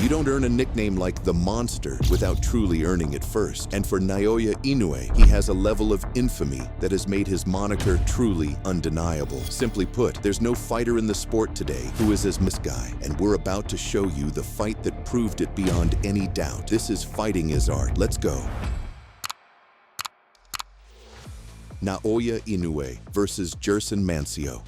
You don't earn a nickname like the Monster without truly earning it first. And for Naoya Inoue, he has a level of infamy that has made his moniker truly undeniable. Simply put, there's no fighter in the sport today who is as this guy, and we're about to show you the fight that proved it beyond any doubt. This is Fighting is Art. Let's go. Naoya Inoue versus Gerson Mancio.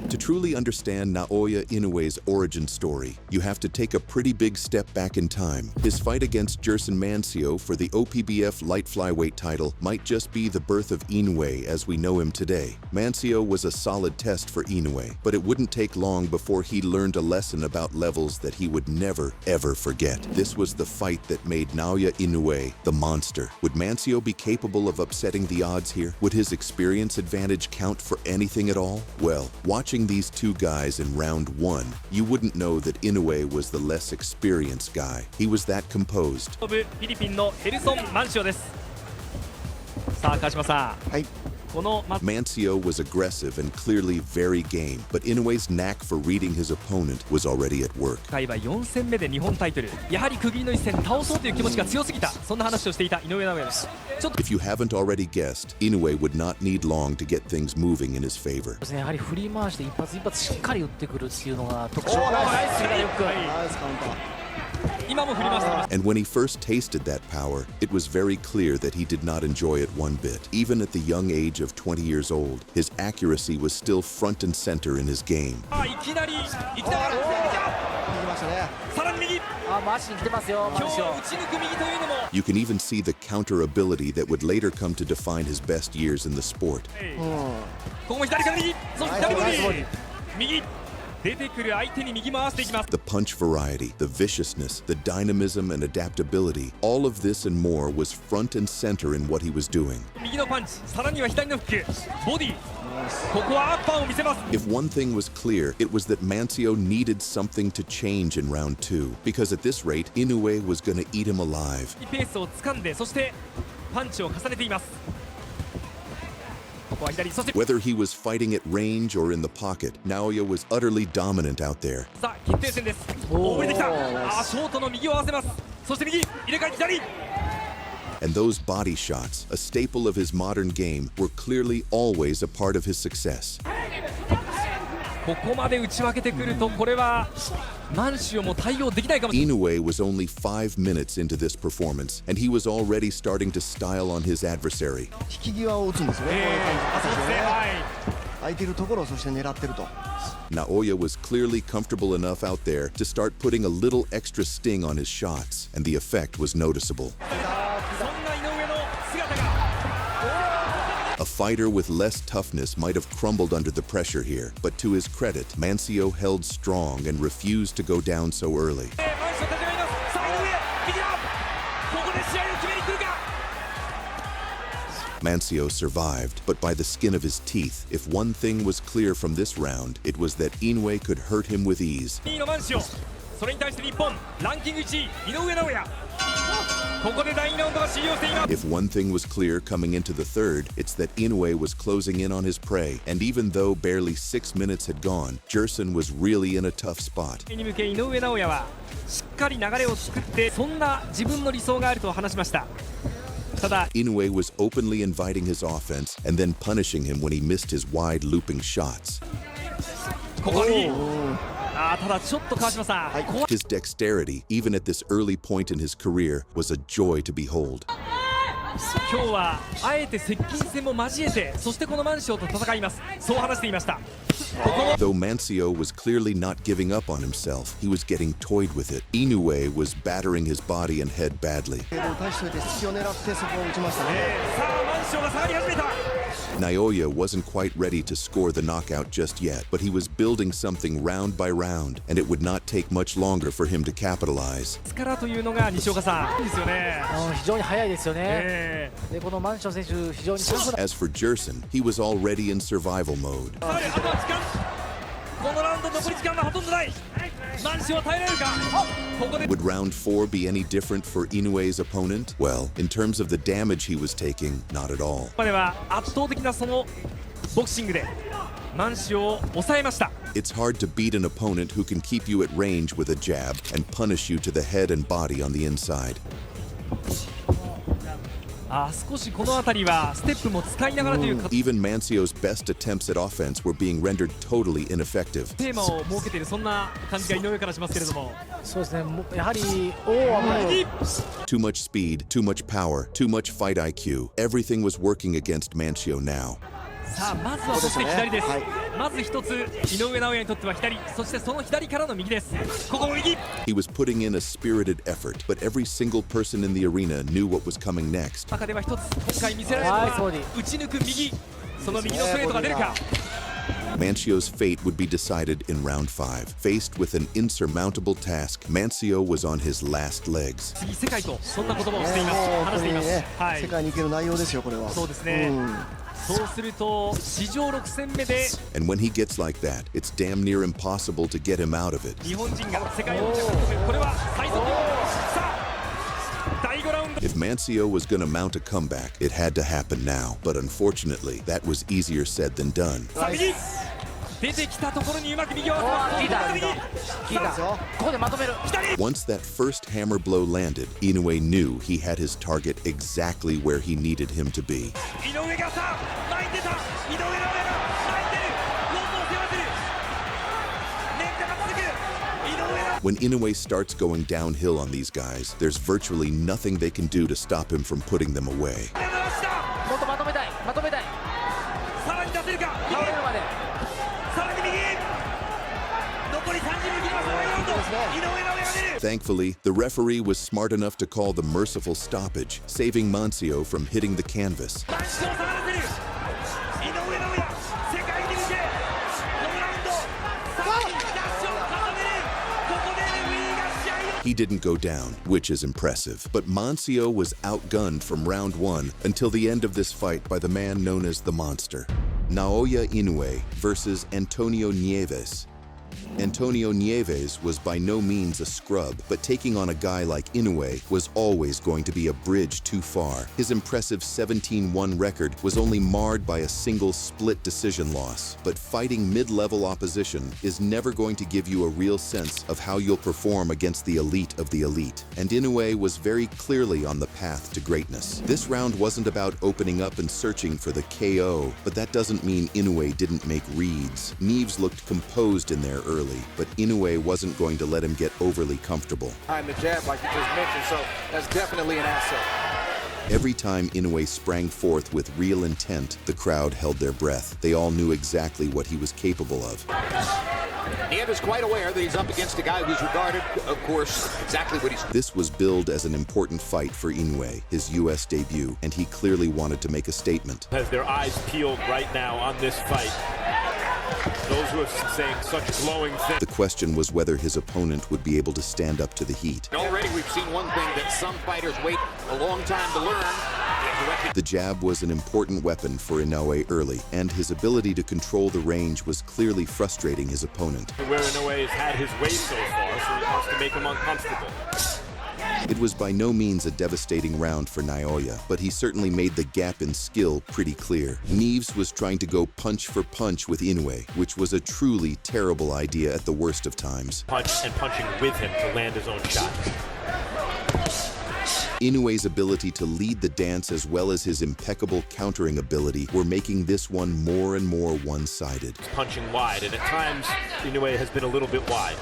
To truly understand Naoya Inoue's origin story, you have to take a pretty big step back in time. His fight against Gerson Mancio for the OPBF light flyweight title might just be the birth of Inoue as we know him today. Mancio was a solid test for Inoue, but it wouldn't take long before he learned a lesson about levels that he would never, ever forget. This was the fight that made Naoya Inoue the monster. Would Mancio be capable of upsetting the odds here? Would his experience advantage count for anything at all? Well, watching these two guys in round one, you wouldn't know that Inoue was the less experienced guy. He was that composed. フィリピンのヘルソン・マンシオです。さあ、川島さん。はい。 Mancio was aggressive and clearly very game, but Inoue's knack for reading his opponent was already at work. 回は4戦目で日本タイトル。やはり区切りの一戦倒そうという気持ちが強すぎた。そんな話をしていた井上尚弥です。If you haven't already guessed, Inoue would not need long to get things moving in his favor. やはり振り回して一発一発しっかり打ってくるっていうのが特徴。ナイスよく。ナイスカウンター。 And when he first tasted that power, it was very clear that he did not enjoy it one bit. Even at the young age of 20 years old, his accuracy was still front and center in his game. You can even see the counter ability that would later come to define his best years in the sport. The punch variety, the viciousness, the dynamism and adaptability, all of this and more was front and center in what he was doing. If one thing was clear, it was that Mancio needed something to change in round two, because at this rate, Inoue was going to eat him alive. Whether he was fighting at range or in the pocket, Naoya was utterly dominant out there. And those body shots, a staple of his modern game, were clearly always a part of his success. Inoue was only 5 minutes into this performance, and he was already starting to style on his adversary. Naoya was clearly comfortable enough out there to start putting a little extra sting on his shots, and the effect was noticeable. A fighter with less toughness might have crumbled under the pressure here, but to his credit, Mancio held strong and refused to go down so early. Mancio survived, but by the skin of his teeth. If one thing was clear from this round, it was that Inoue could hurt him with ease. If one thing was clear coming into the third, it's that Inoue was closing in on his prey, and even though barely 6 minutes had gone, Gerson was really in a tough spot. Inoue was openly inviting his offense and then punishing him when he missed his wide looping shots. His dexterity, even at this early point in his career, was a joy to behold. Though Mancio was clearly not giving up on himself, he was getting toyed with it. Inoue was battering his body and head badly. Naoya wasn't quite ready to score the knockout just yet, but he was building something round by round, and it would not take much longer for him to capitalize. As for Gerson, he was already in survival mode. Would round 4 be any different for Inoue's opponent? Well, in terms of the damage he was taking, not at all. マンシオを抑えました。 It's hard to beat an opponent who can keep you at range with a jab and punish you to the head and body on the inside. 少しこの辺りはステップも使いながらというか Even Mancio's best attempts at offense were being rendered totally ineffective. テーマを設けているそんな感じが井上からしますけれども。そうですね、やはり危ない。 Too much speed, too much power, too much fight IQ. Everything was working against Mancio now. さあまずはそして左です。まず一つ井上尚弥にとっては左、そしてその左からの右です。ここも右。 He was putting in a spirited effort, but every single person in the arena knew what was coming next. 中では一つ今回見せられるのは打ち抜く右、その右のストレートが出るか。 Mancio's fate would be decided in round 5. Faced with an insurmountable task, Mancio was on his last legs. 次世界とそんな言葉をしています。話しています。はい。世界に行ける内容ですよこれは。そうですね。そうすると史上6戦目で And when he gets like that, it's damn near impossible to get him out of it. 日本人が世界王者を含めこれは最速。さあ第5ラウンド。 If Mancio was going to mount a comeback, it had to happen now. But unfortunately, that was easier said than done. さあ右出てきたところにうまく右を合わせます。効いた。ここでまとめる。 Once that first hammer blow landed, Inoue knew he had his target exactly where he needed him to be. 井上がさあ前に出た。井上尚弥が前に出る。ロープを背負わせる。連打が続く。井上が When Inoue starts going downhill on these guys, there's virtually nothing they can do to stop him from putting them away. もっとまとめたい。まとめたい。さらに出せるか。倒れるまで。 さらに右。残り30秒切りました。第5ラウンド。井上尚弥が出る。 Thankfully, the referee was smart enough to call the merciful stoppage, saving Mancio from hitting the canvas. マンシオを下がらせる。井上尚弥世界に向けこのラウンドさらにダッシュを重ねる。ここでレフェリーが試合を He didn't go down, which is impressive. But Mancio was outgunned from round 1 until the end of this fight by the man known as the Monster. Naoya Inoue versus Antonio Nieves. Antonio Nieves was by no means a scrub, but taking on a guy like Inoue was always going to be a bridge too far. His impressive 17-1 record was only marred by a single split decision loss. But fighting mid-level opposition is never going to give you a real sense of how you'll perform against the elite of the elite. And Inoue was very clearly on the path to greatness. This round wasn't about opening up and searching for the KO, but that doesn't mean Inoue didn't make reads. Nieves looked composed in there early, but Inoue wasn't going to let him get overly comfortable. Behind the jab, like you just mentioned, so that's definitely an asset. Every time Inoue sprang forth with real intent, the crowd held their breath. They all knew exactly what he was capable of. Nieves is quite aware that he's up against a guy who's regarded, of course, exactly what he's... This was billed as an important fight for Inoue, his U.S. debut, and he clearly wanted to make a statement. Has their eyes peeled right now on this fight. Those who are saying such glowing things. The question was whether his opponent would be able to stand up to the heat. Already we've seen one thing that some fighters wait a long time to learn. The jab was an important weapon for Inoue early, and his ability to control the range was clearly frustrating his opponent. Where Inoue has had his way so far, so he wants to make him uncomfortable. It was by no means a devastating round for Naoya, but he certainly made the gap in skill pretty clear. Nieves was trying to go punch for punch with Inoue, which was a truly terrible idea at the worst of times. Punch and punching with him to land his own shot. Inoue's ability to lead the dance as well as his impeccable countering ability were making this one more and more one-sided. Punching wide, and at times Inoue has been a little bit wide.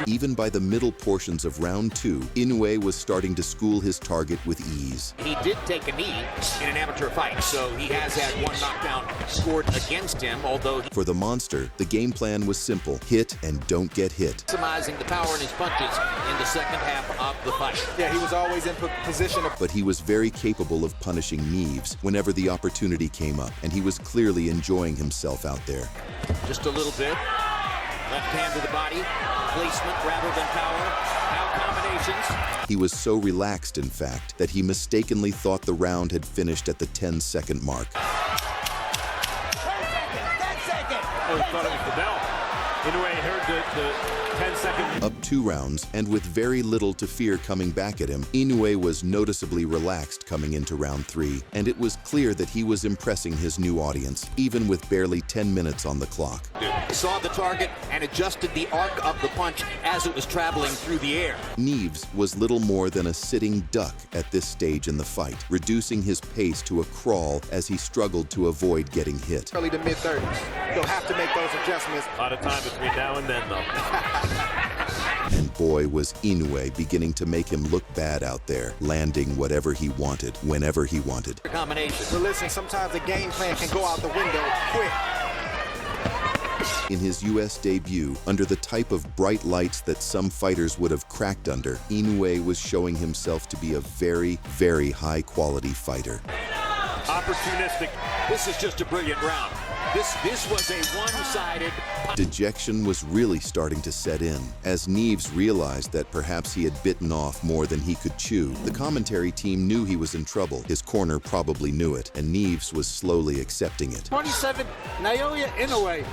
Even by the middle portions of round 2, Inoue was starting to school his target with ease. He did take a knee in an amateur fight, so he has had one knockdown scored against him, although... For the Monster, the game plan was simple: hit and don't get hit. Maximizing the power in his punches in the second half of the fight. Yeah, he was always in position of... But he was very capable of punishing Nieves whenever the opportunity came up, and he was clearly enjoying himself out there. Just a little bit. Left hand to the body. Placement rather than power. Now combinations. He was so relaxed, in fact, that he mistakenly thought the round had finished at the 10-second mark. 10 seconds! Oh, he thought it was the bell. Inoue heard the 10 seconds. Up 2 rounds, and with very little to fear coming back at him, Inoue was noticeably relaxed coming into round 3, and it was clear that he was impressing his new audience, even with barely 10 minutes on the clock. Saw the target and adjusted the arc of the punch as it was traveling through the air. Neves was little more than a sitting duck at this stage in the fight, reducing his pace to a crawl as he struggled to avoid getting hit. Early to mid-30s. You'll have to make those adjustments. A lot of time between now and then, though. And boy, was Inoue beginning to make him look bad out there, landing whatever he wanted, whenever he wanted. Combination. But listen, sometimes the game plan can go out the window quick. In his U.S. debut, under the type of bright lights that some fighters would have cracked under, Inoue was showing himself to be a very, very high-quality fighter. Opportunistic. This is just a brilliant round. This was a one-sided... Dejection was really starting to set in. As Neves realized that perhaps he had bitten off more than he could chew, the commentary team knew he was in trouble. His corner probably knew it, and Neves was slowly accepting it. 27, Naoya Inoue.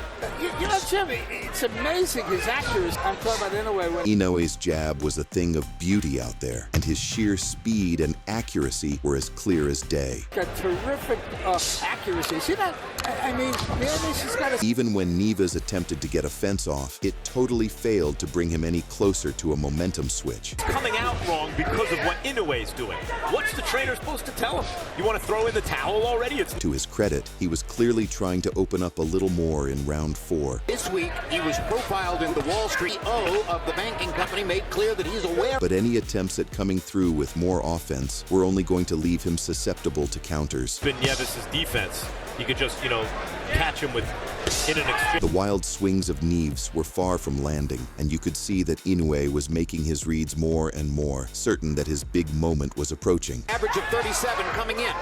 You know, Jimmy, it's amazing his accuracy. I'm talking about Inoue. Inoue's jab was a thing of beauty out there, and his sheer speed and accuracy were as clear as day. Got terrific accuracy. See that? I mean, this has got a... Even when Neves attempted to get a fence off, it totally failed to bring him any closer to a momentum switch. Coming out wrong because of what Inoue's doing. What's the trainer supposed to tell him? You want to throw in the towel already? To his credit, he was clearly trying to open up a little more in round 4. This week, he was profiled in the Wall Street O of the banking company, made clear that he's aware. But any attempts at coming through with more offense were only going to leave him susceptible to counters. Nieves' defense. You could just, catch him in an exchange. The wild swings of Neves were far from landing, and you could see that Inoue was making his reads more and more, certain that his big moment was approaching. Average of 37 coming in.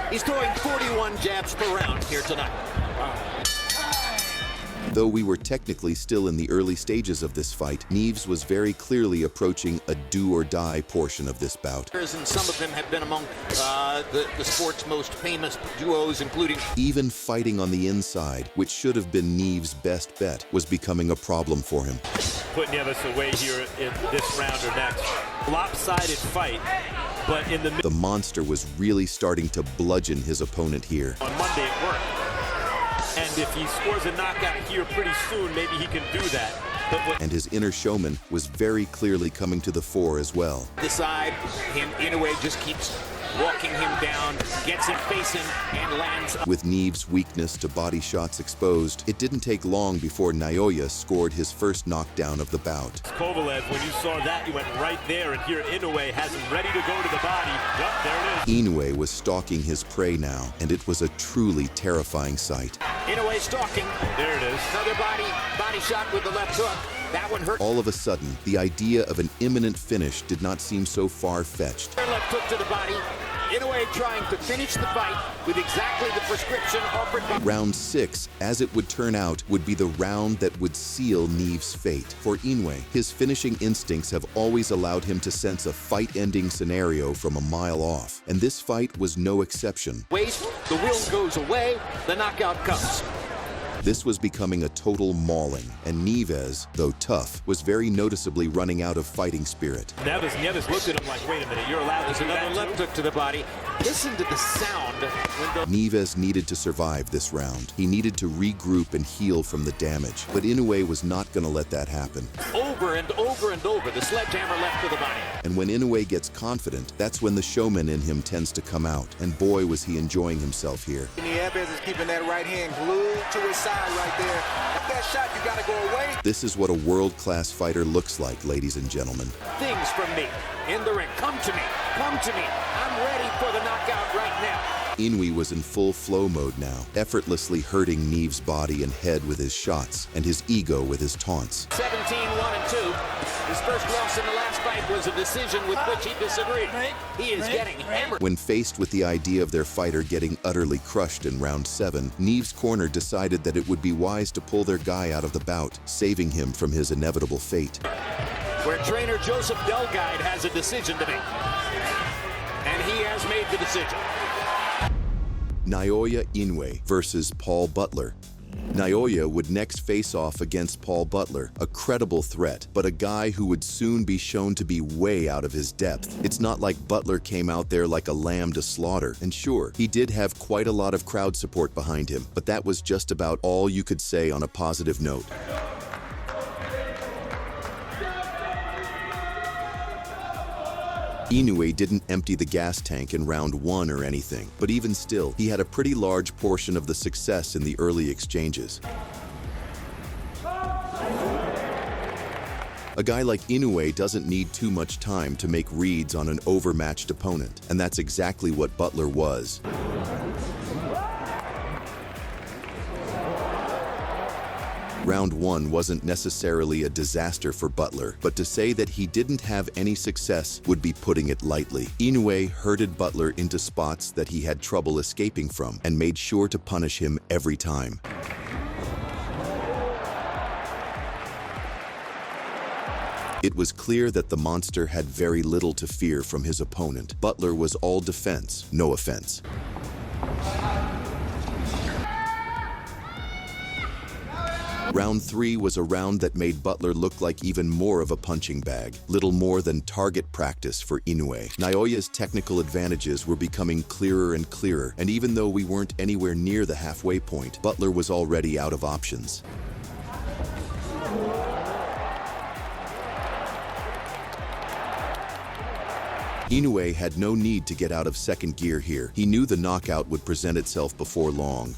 He's throwing 41 jabs per round here tonight. Though we were technically still in the early stages of this fight, Neves was very clearly approaching a do-or-die portion of this bout. And some of them have been among the sport's most famous duos, including... Even fighting on the inside, which should have been Neves' best bet, was becoming a problem for him. Put Nieves away here in this round or next. Lopsided fight, but in the monster was really starting to bludgeon his opponent here. On Monday it worked. And if he scores a knockout here pretty soon, maybe he can do that. And his inner showman was very clearly coming to the fore as well. The side, Inoue just keeps walking him down, gets him facing, and lands. With Neves' weakness to body shots exposed, it didn't take long before Naoya scored his first knockdown of the bout. Kovalev, when you saw that, you went right there, and here Inoue has him ready to go to the body. Yup, there it is. Inoue was stalking his prey now, and it was a truly terrifying sight. Inoue stalking. There it is. Another body shot with the left hook. That one hurt. All of a sudden, the idea of an imminent finish did not seem so far-fetched. Left hook to the body. Inoue trying to finish the fight with exactly the prescription offered by... Round 6, as it would turn out, would be the round that would seal Neves' fate. For Inoue, his finishing instincts have always allowed him to sense a fight-ending scenario from a mile off, and this fight was no exception. Wait, the will goes away, the knockout comes. This was becoming a total mauling, and Neves, though tough, was very noticeably running out of fighting spirit. Nieves looked at him like, wait a minute, you're allowed to do that Another left hook to the body. Listen to the sound. Neves needed to survive this round. He needed to regroup and heal from the damage, but Inoue was not going to let that happen. Over and over and over, the sledgehammer left to the body. And when Inoue gets confident, that's when the showman in him tends to come out, and boy was he enjoying himself here. Nieves is keeping that right hand glued to his side right there. If that shot, you gotta go away. This is what a world-class fighter looks like, ladies and gentlemen. Things from me in the ring. Come to me. Come to me. I'm ready for the knockout right now. Inoue was in full flow mode now, effortlessly hurting Neves' body and head with his shots, and his ego with his taunts. 17-1-2. His first loss in the last fight was a decision with which he disagreed. He is getting hammered. When faced with the idea of their fighter getting utterly crushed in round 7, Neves' corner decided that it would be wise to pull their guy out of the bout, saving him from his inevitable fate. Where trainer Joseph Delguide has a decision to make. And he has made the decision. Naoya Inoue versus Paul Butler. Naoya would next face off against Paul Butler, a credible threat, but a guy who would soon be shown to be way out of his depth. It's not like Butler came out there like a lamb to slaughter, and sure, he did have quite a lot of crowd support behind him, but that was just about all you could say on a positive note. Inoue didn't empty the gas tank in round 1 or anything, but even still, he had a pretty large portion of the success in the early exchanges. A guy like Inoue doesn't need too much time to make reads on an overmatched opponent, and that's exactly what Butler was. Round 1 wasn't necessarily a disaster for Butler, but to say that he didn't have any success would be putting it lightly. Inoue herded Butler into spots that he had trouble escaping from and made sure to punish him every time. It was clear that the monster had very little to fear from his opponent. Butler was all defense, no offense. Round 3 was a round that made Butler look like even more of a punching bag, little more than target practice for Inoue. Naoya's technical advantages were becoming clearer and clearer, and even though we weren't anywhere near the halfway point, Butler was already out of options. Inoue had no need to get out of second gear here. He knew the knockout would present itself before long.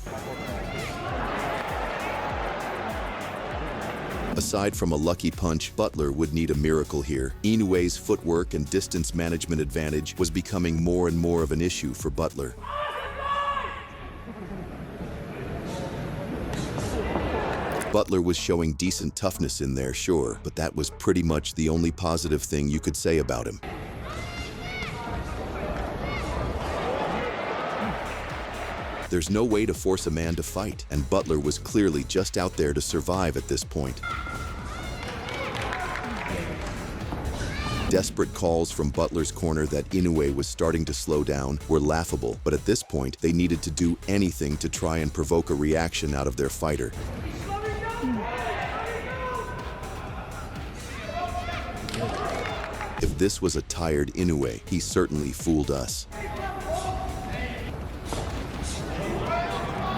Aside from a lucky punch, Butler would need a miracle here. Inoue's footwork and distance management advantage was becoming more and more of an issue for Butler. Butler was showing decent toughness in there, sure, but that was pretty much the only positive thing you could say about him. There's no way to force a man to fight, and Butler was clearly just out there to survive at this point. Desperate calls from Butler's corner that Inoue was starting to slow down were laughable, but at this point, they needed to do anything to try and provoke a reaction out of their fighter. If this was a tired Inoue, he certainly fooled us.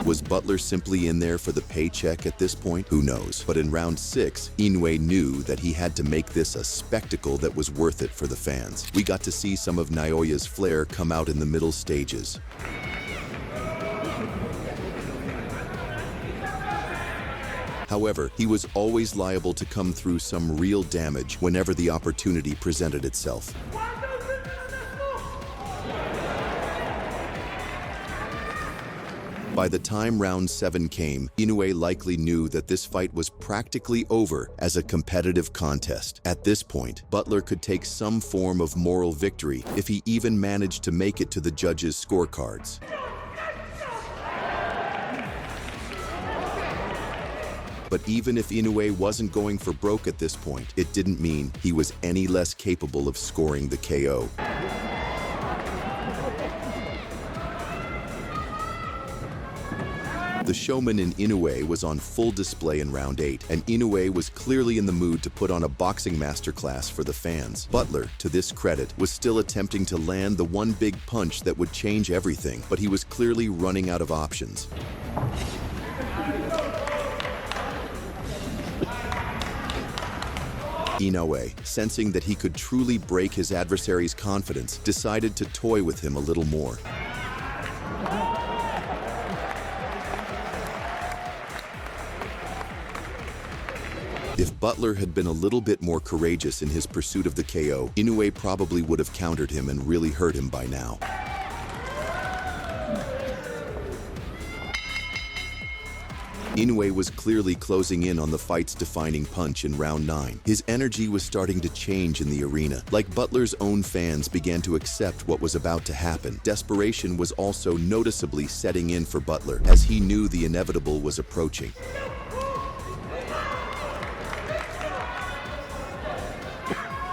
Was Butler simply in there for the paycheck at this point? Who knows? But in round 6, Inoue knew that he had to make this a spectacle that was worth it for the fans. We got to see some of Naoya's flair come out in the middle stages. However, he was always liable to come through some real damage whenever the opportunity presented itself. By the time round 7 came, Inoue likely knew that this fight was practically over as a competitive contest. At this point, Butler could take some form of moral victory if he even managed to make it to the judges' scorecards. But even if Inoue wasn't going for broke at this point, it didn't mean he was any less capable of scoring the KO. The showman in Inoue was on full display in round 8, and Inoue was clearly in the mood to put on a boxing masterclass for the fans. Butler, to this credit, was still attempting to land the one big punch that would change everything, but he was clearly running out of options. Inoue, sensing that he could truly break his adversary's confidence, decided to toy with him a little more. If Butler had been a little bit more courageous in his pursuit of the KO, Inoue probably would have countered him and really hurt him by now. Inoue was clearly closing in on the fight's defining punch in round 9. His energy was starting to change in the arena. Like Butler's own fans began to accept what was about to happen, desperation was also noticeably setting in for Butler, as he knew the inevitable was approaching.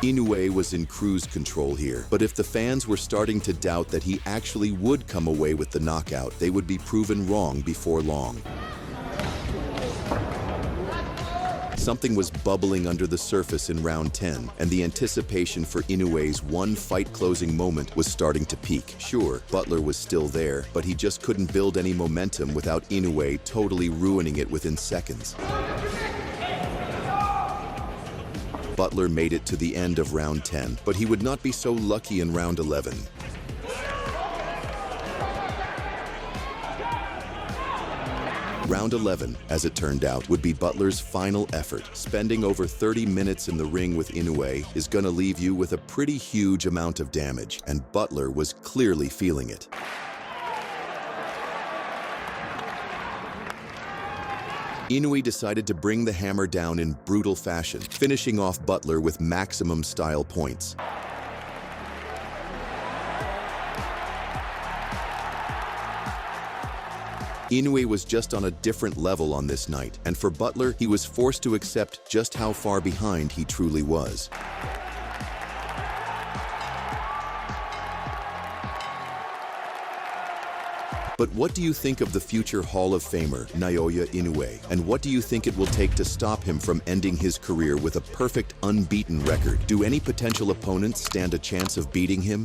Inoue was in cruise control here, but if the fans were starting to doubt that he actually would come away with the knockout, they would be proven wrong before long. Something was bubbling under the surface in round 10, and the anticipation for Inoue's one fight-closing moment was starting to peak. Sure, Butler was still there, but he just couldn't build any momentum without Inoue totally ruining it within seconds. Butler made it to the end of round 10, but he would not be so lucky in round 11. Round 11, as it turned out, would be Butler's final effort. Spending over 30 minutes in the ring with Inoue is gonna leave you with a pretty huge amount of damage, and Butler was clearly feeling it. Inoue decided to bring the hammer down in brutal fashion, finishing off Butler with maximum style points. Inoue was just on a different level on this night, and for Butler, he was forced to accept just how far behind he truly was. But what do you think of the future Hall of Famer, Naoya Inoue? And what do you think it will take to stop him from ending his career with a perfect, unbeaten record? Do any potential opponents stand a chance of beating him?